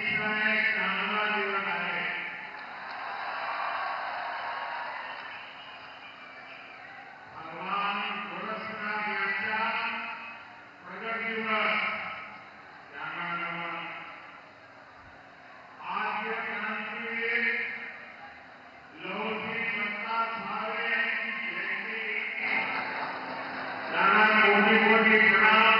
समय चांदवा जीवन आहे. भगवान गोरक्षनाथ यांच्या प्रगट दिवस त्यांना नमन. आद्य क्रांतीवीर लौहजी प्रताप भावे यांची जयंती त्यांना कोटी कोटी प्रणाम.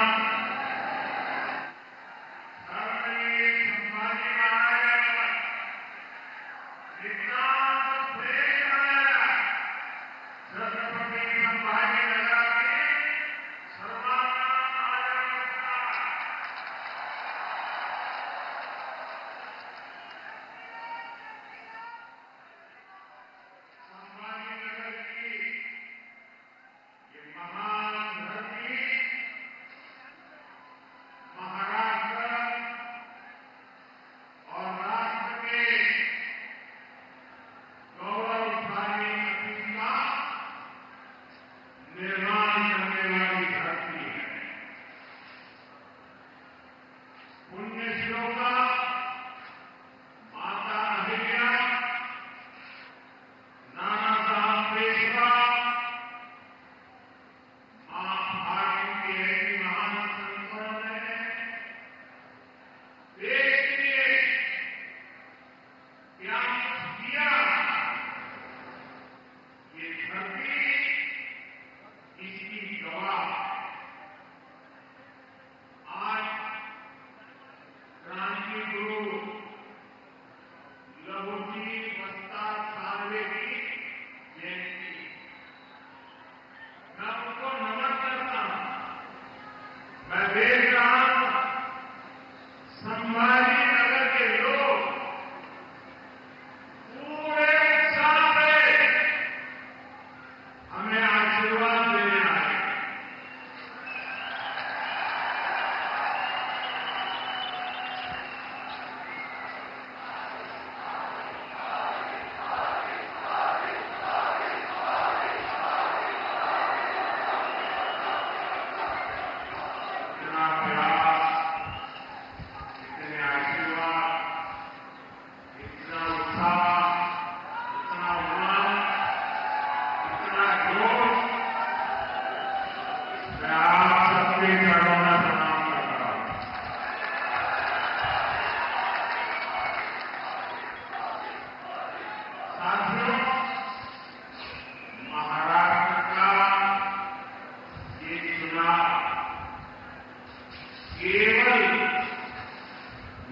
केवल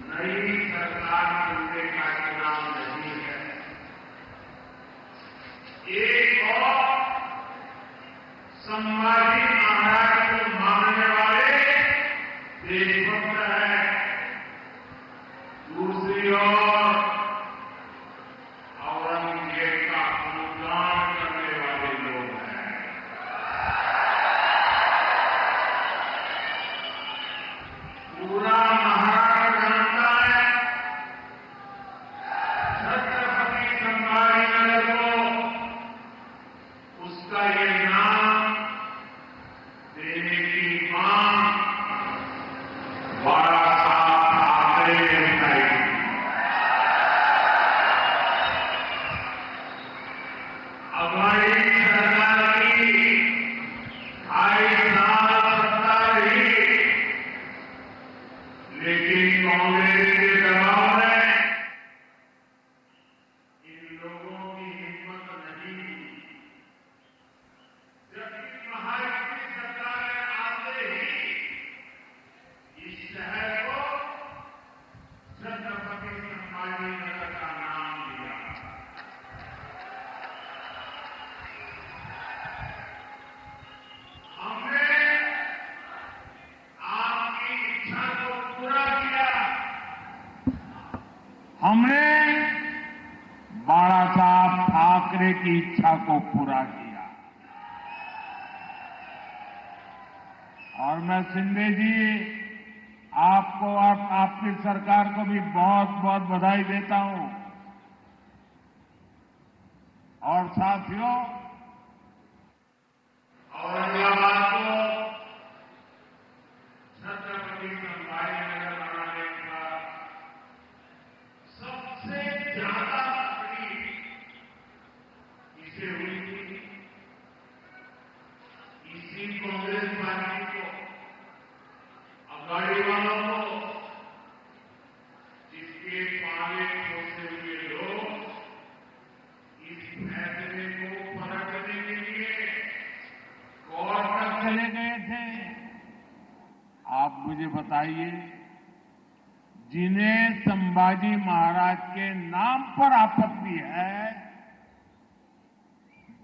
नई सरकार बनने का चुनाव नहीं है, एक और संभाजी महाराज को मानने वाले देशभक्त है, दूसरी ओर औरंगजेब का अनुदान करने वाले लोग हैं. पूरा महाराष्ट्र जानता है छत्रपति संभाजीनगर को उसका ये नाम देने की मांग बाला साहब ठाकरे ने उठाई. हमारी सरकार की 2.5 साल सत्ता रही, लेकिन कांग्रेस के दबाव में इन लोगों की हिम्मत नहीं हुई. जबकि महायुति सरकार आते ही इस शहर को छत्रपति संभाजीनगर का नाम दिया. हमने आपकी इच्छा को पूरा किया. हमने बाला साहब ठाकरे की इच्छा को पूरा किया. और मैं शिंदे जी आपको और आपकी सरकार को भी बहुत बहुत बधाई देता हूं. और साथियों, औरंगाबाद को छत्रपति संभाजीनगर बनाने का ज्यादा तकलीफ इसे हुई थी, इसी कांग्रेस पार्टी को, अघाड़ी वालों को, जिसके पाले पोसे हुए लोग इस फैसले को पलटने के लिए कोर्ट तक चले गए थे। आप मुझे बताइए, जिन्हें संभाजी महाराज के नाम पर आपत्ति है,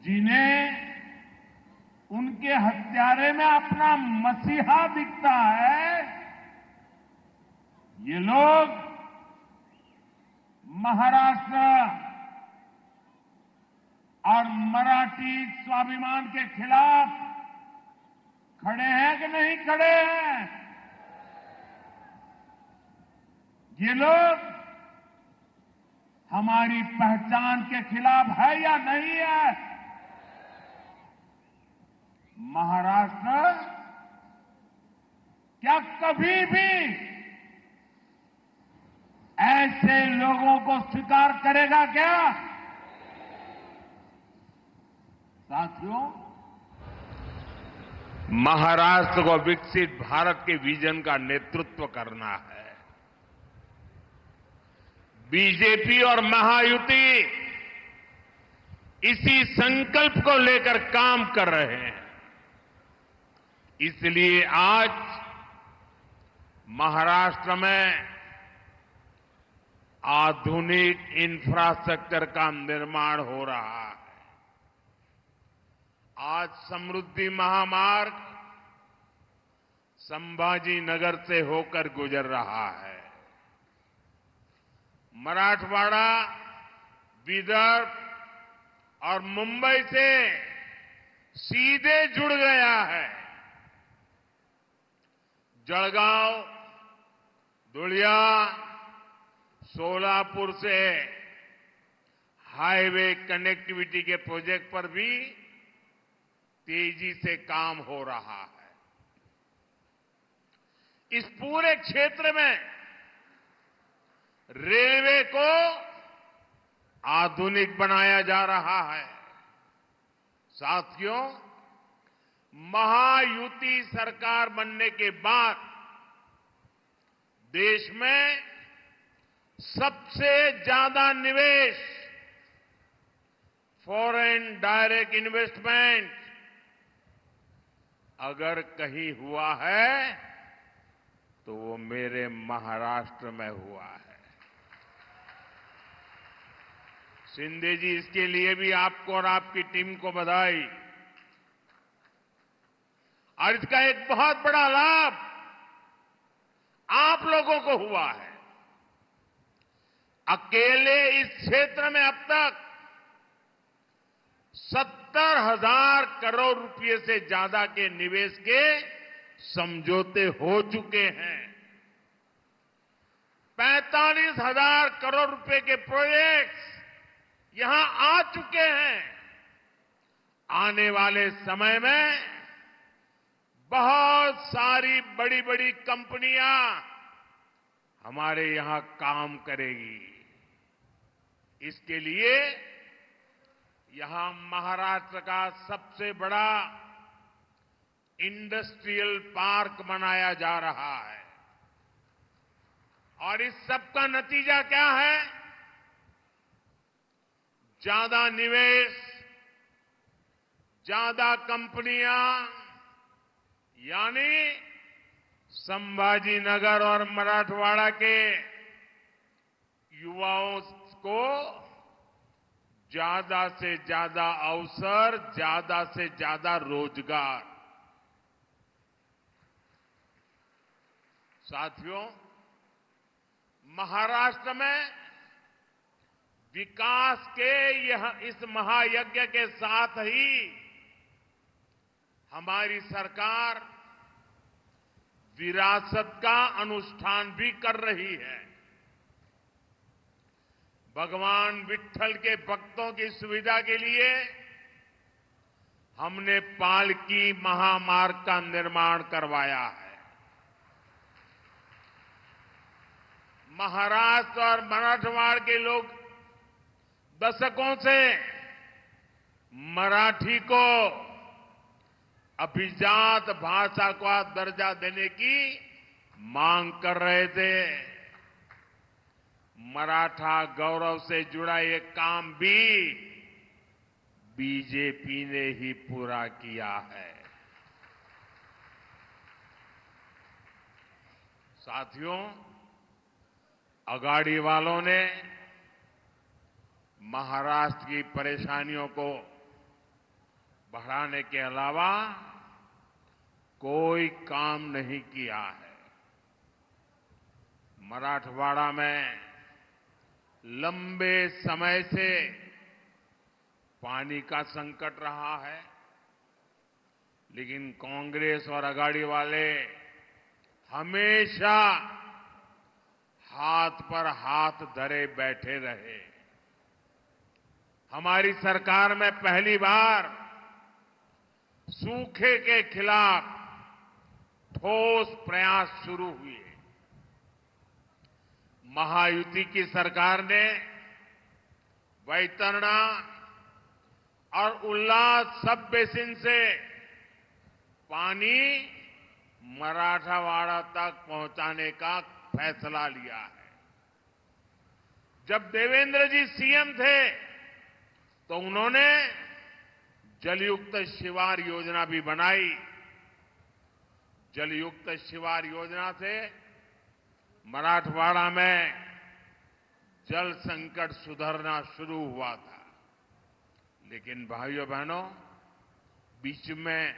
जिन्हें उनके हत्यारे में अपना मसीहा दिखता है, ये लोग महाराष्ट्र और मराठी स्वाभिमान के खिलाफ खड़े हैं कि नहीं खड़े हैं? ये लोग हमारी पहचान के खिलाफ है या नहीं है? महाराष्ट्र क्या कभी भी ऐसे लोगों को स्वीकार करेगा क्या? साथियों, महाराष्ट्र को विकसित भारत के विजन का नेतृत्व करना है। बीजेपी और महायुति इसी संकल्प को लेकर काम कर रहे हैं। इसलिए आज महाराष्ट्र में आधुनिक इंफ्रास्ट्रक्चर का निर्माण हो रहा है। आज समृद्धि महामार्ग संभाजी नगर से होकर गुजर रहा है। मराठवाड़ा, विदर्भ और मुंबई से सीधे जुड़ गया है। जलगांव, धुलिया, सोलापुर से हाईवे कनेक्टिविटी के प्रोजेक्ट पर भी तेजी से काम हो रहा है। इस पूरे क्षेत्र में रेलवे को आधुनिक बनाया जा रहा है। साथियों, महायुति सरकार बनने के बाद देश में सबसे ज्यादा निवेश, फॉरेन डायरेक्ट इन्वेस्टमेंट अगर कहीं हुआ है तो वो मेरे महाराष्ट्र में हुआ है। शिंदे जी, इसके लिए भी आपको और आपकी टीम को बधाई। और इसका एक बहुत बड़ा लाभ आप लोगों को हुआ है। अकेले इस क्षेत्र में अब तक 70,000 करोड़ रुपए से ज्यादा के निवेश के समझौते हो चुके हैं। 45,000 करोड़ रुपए के प्रोजेक्ट्स यहां आ चुके हैं। आने वाले समय में बहुत सारी बड़ी बड़ी कंपनियां हमारे यहां काम करेगी। इसके लिए यहां महाराष्ट्र का सबसे बड़ा इंडस्ट्रियल पार्क बनाया जा रहा है। और इस सब का नतीजा क्या है? ज्यादा निवेश, ज्यादा कंपनियां, यानी संभाजी नगर और मराठवाड़ा के युवाओं को ज्यादा से ज्यादा अवसर, ज्यादा से ज्यादा रोजगार। साथियों, महाराष्ट्र में विकास के इस महायज्ञ के साथ ही हमारी सरकार विरासत का अनुष्ठान भी कर रही है। भगवान विट्ठल के भक्तों की सुविधा के लिए हमने पालकी महामार्ग का निर्माण करवाया है। महाराष्ट्र और मराठवाड़ा के लोग दशकों से मराठी को अभिजात भाषा का दर्जा देने की मांग कर रहे थे। मराठा गौरव से जुड़ा ये काम भी बीजेपी ने ही पूरा किया है। साथियों, अगाड़ी वालों ने महाराष्ट्र की परेशानियों को बढ़ाने के अलावा कोई काम नहीं किया है। मराठवाड़ा में लंबे समय से पानी का संकट रहा है, लेकिन कांग्रेस और अगाड़ी वाले हमेशा हाथ पर हाथ धरे बैठे रहे। हमारी सरकार में पहली बार सूखे के खिलाफ ठोस प्रयास शुरू हुए। महायुति की सरकार ने वैतरणा और उल्लास सब बेसिन से पानी मराठवाड़ा तक पहुंचाने का फैसला लिया है। जब देवेंद्र जी सीएम थे तो उन्होंने जलयुक्त शिवार योजना भी बनाई। जलयुक्त शिवार योजना से मराठवाड़ा में जल संकट सुधरना शुरू हुआ था। लेकिन भाइयों बहनों, बीच में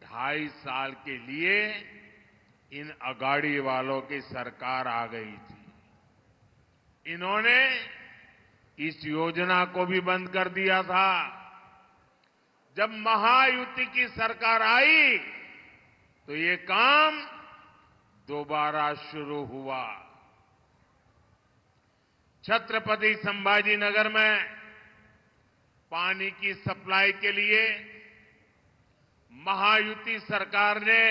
2.5 साल के लिए इन अगाड़ी वालों की सरकार आ गई थी। इन्होंने इस योजना को भी बंद कर दिया था। जब महायुति की सरकार आई तो ये काम दोबारा शुरू हुआ। छत्रपति संभाजीनगर में पानी की सप्लाई के लिए महायुति सरकार ने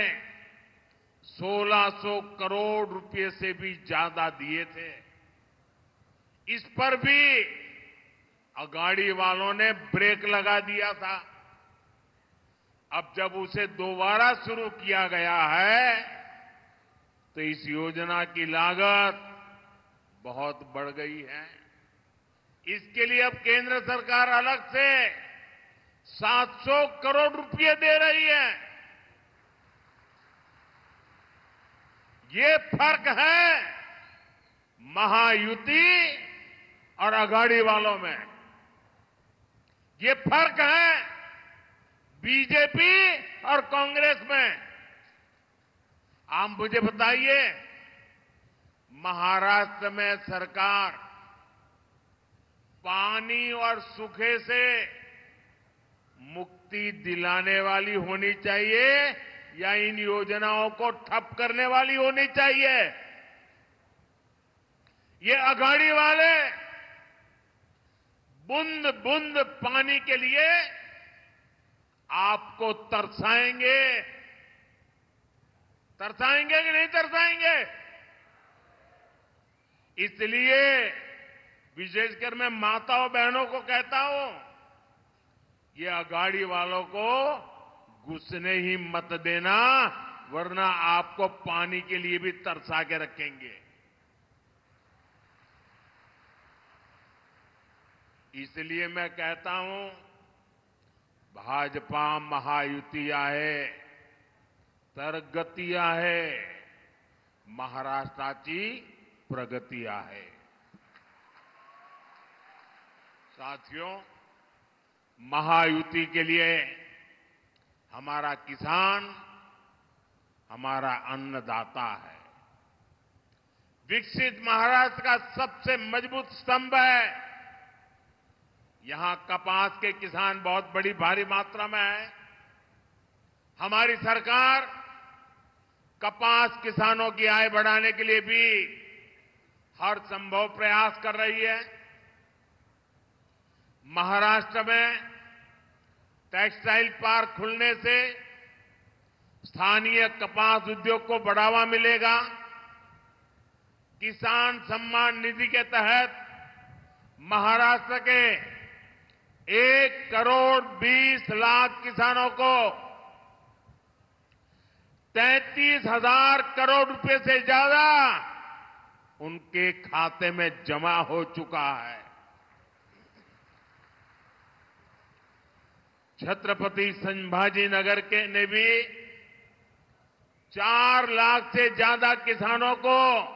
1600 करोड़ रुपए से भी ज्यादा दिए थे। इस पर भी अगाड़ी वालों ने ब्रेक लगा दिया था। अब जब उसे दोबारा शुरू किया गया है तो इस योजना की लागत बहुत बढ़ गई है। इसके लिए अब केंद्र सरकार अलग से 700 करोड़ रुपए दे रही है। ये फर्क है महायुति और अगाड़ी वालों में। ये फर्क है बीजेपी और कांग्रेस में। आप मुझे बताइए, महाराष्ट्र में सरकार पानी और सूखे से मुक्ति दिलाने वाली होनी चाहिए या इन योजनाओं को ठप करने वाली होनी चाहिए? ये अगाड़ी वाले बूंद बूंद पानी के लिए आपको तरसाएंगे। तरसाएंगे कि नहीं तरसाएंगे? इसलिए विशेषकर मैं माताओं बहनों को कहता हूं, ये अगाड़ी वालों को घुसने ही मत देना, वरना आपको पानी के लिए भी तरसा के रखेंगे। इसलिए मैं कहता हूं, भाजपा महायुति आहे तर गती आहे, महाराष्ट्राची प्रगती आहे। साथियों, महायुति के लिए हमारा किसान हमारा अन्नदाता है। विकसित महाराष्ट्र का सबसे मजबूत स्तंभ है। यहां कपास के किसान बहुत बड़ी भारी मात्रा में है। हमारी सरकार कपास किसानों की आय बढ़ाने के लिए भी हर संभव प्रयास कर रही है। महाराष्ट्र में टेक्सटाइल पार्क खुलने से स्थानीय कपास उद्योग को बढ़ावा मिलेगा। किसान सम्मान निधि के तहत महाराष्ट्र के 1,20,00,000 किसानों को 33,000 करोड़ रुपए से ज्यादा उनके खाते में जमा हो चुका है। छत्रपति संभाजी नगर के ने भी 4 लाख से ज्यादा किसानों को,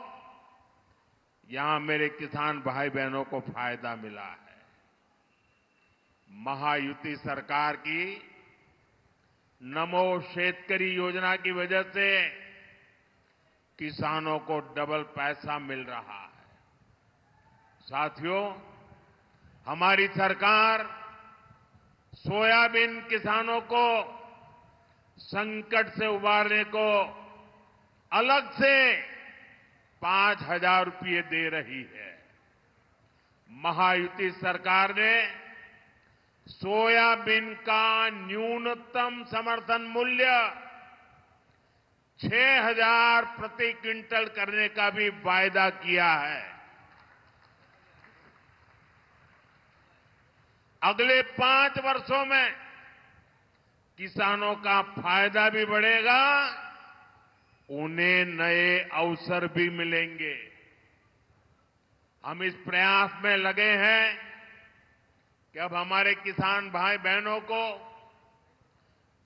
यहां मेरे किसान भाई बहनों को फायदा मिला है। महायुति सरकार की नमो शेतकरी योजना की वजह से किसानों को डबल पैसा मिल रहा है। साथियों, हमारी सरकार सोयाबीन किसानों को संकट से उबारने को अलग से 5,000 रुपये दे रही है। महायुति सरकार ने सोयाबीन का न्यूनतम समर्थन मूल्य 6,000 प्रति क्विंटल करने का भी वायदा किया है। अगले 5 वर्षों में किसानों का फायदा भी बढ़ेगा, उन्हें नए अवसर भी मिलेंगे। हम इस प्रयास में लगे हैं कि अब हमारे किसान भाई बहनों को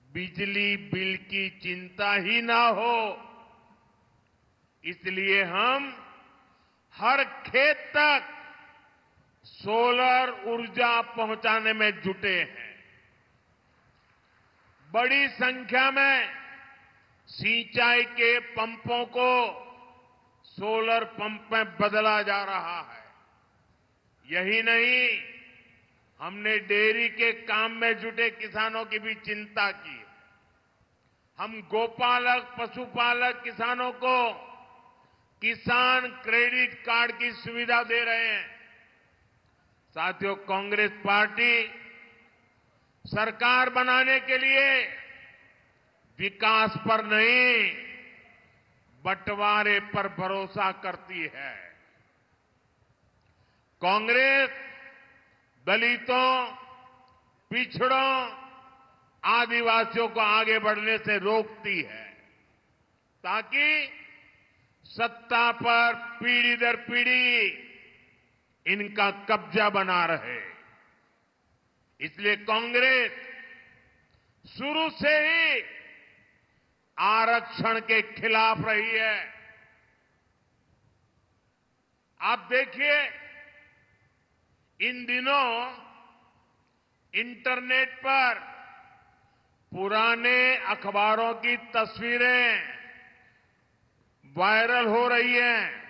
बिजली बिल की चिंता ही ना हो, इसलिए हम हर खेत तक सोलर ऊर्जा पहुंचाने में जुटे हैं। बड़ी संख्या में सिंचाई के पंपों को सोलर पंप में बदला जा रहा है। यही नहीं, हमने डेयरी के काम में जुटे किसानों की भी चिंता की। हम गोपालक, पशुपालक किसानों को किसान क्रेडिट कार्ड की सुविधा दे रहे हैं। साथियों, कांग्रेस पार्टी सरकार बनाने के लिए विकास पर नहीं, बंटवारे पर भरोसा करती है। कांग्रेस दलितों, पिछड़ों, आदिवासियों को आगे बढ़ने से रोकती है, ताकि सत्ता पर पीढ़ी दर पीढ़ी इनका कब्जा बना रहे। इसलिए कांग्रेस शुरू से ही आरक्षण के खिलाफ रही है। आप देखिए, इन दिनों इंटरनेट पर पुराने अखबारों की तस्वीरें वायरल हो रही हैं।